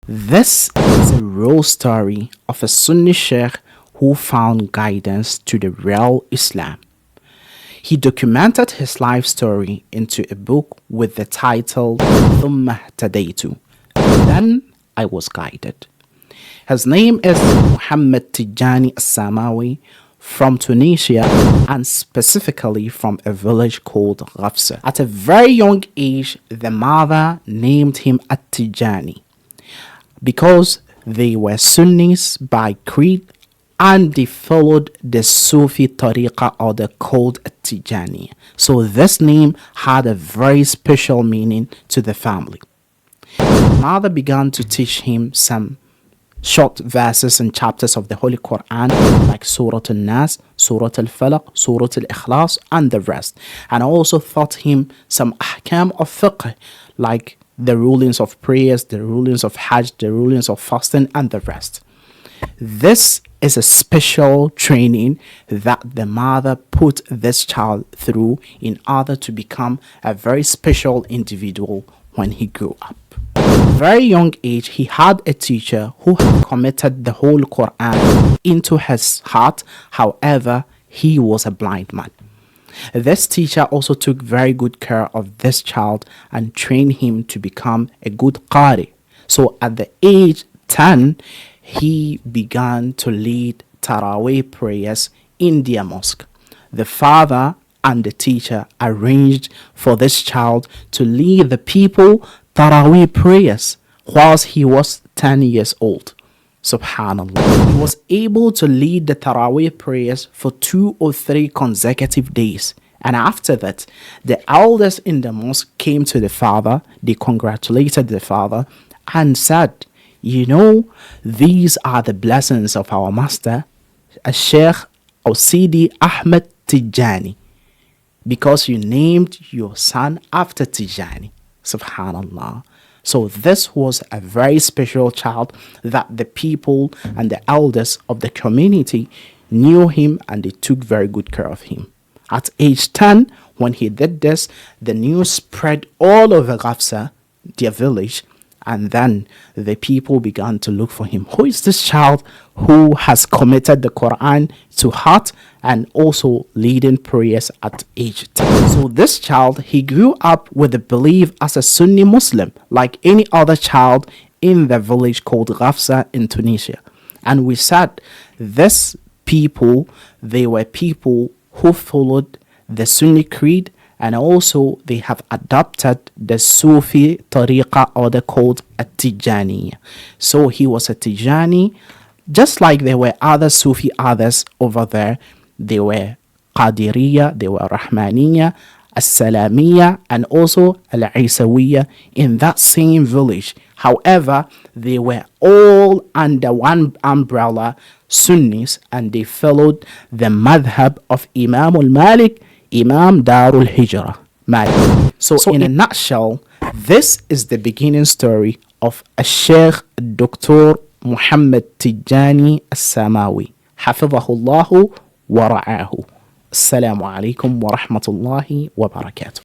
This is a real story of a Sunni sheikh who found guidance to the real Islam. He documented his life story into a book with the title ثم اهتديت, Then I was guided. His name is Muhammad Tijani As-Samawi from Tunisia, and specifically from a village called Ghafsa. At a very young age, the mother named him At-Tijani because they were Sunnis by creed and they followed the Sufi tariqa or the code At-Tijani. So this name had a very special meaning to the family. The mother began to teach him some short verses and chapters of the Holy Quran like Surah Al-Nas, Surah Al-Falaq, Surah Al-Ikhlas and the rest. And also taught him some ahkam of fiqh like the rulings of prayers, the rulings of Hajj, the rulings of fasting and the rest. This is a special training that the mother put this child through in order to become a very special individual when he grew up. Very young age, he had a teacher who had committed the whole Quran into his heart. However, he was a blind man. This teacher also took very good care of this child and trained him to become a good qari. So at the age 10, he began to lead Taraweeh prayers in their mosque. The father and the teacher arranged for this child to lead the people Taraweeh prayers whilst he was 10 years old. Subhanallah. He was able to lead the Taraweeh prayers for 2 or 3 consecutive days. And after that, the elders in the mosque came to the father, they congratulated the father and said, you know, these are the blessings of our master, Sheikh Sidi Ahmed Tijani, because you named your son after Tijani. Subhanallah. So this was a very special child that the people and the elders of the community knew him and they took very good care of him. At age 10, when he did this, the news spread all over Ghafsa, their village, and then the people began to look for him. Who is this child who has committed the Quran to heart and also leading prayers at age 10? So this child, he grew up with the belief as a Sunni Muslim, like any other child in the village called Ghafsa in Tunisia. And we said this people, they were people who followed the Sunni creed, and also they have adopted the Sufi tariqa or the code At-Tijani. So he was a Tijani, just like there were other Sufi others over there. They were Qadiriyya, they were Rahmaniyya, As-Salamiyya, and also Al-Isawiyya in that same village. However, they were all under one umbrella, Sunnis, and they followed the madhab of Imam al-Malik, Imam Darul Hijrah, Malik. So in a nutshell, this is the beginning story of Sheikh Dr. Muhammad Tijani As-Samawi. Hafidhahullahu wa ra'ahu. Assalamu alaikum wa rahmatullahi wa barakatuh.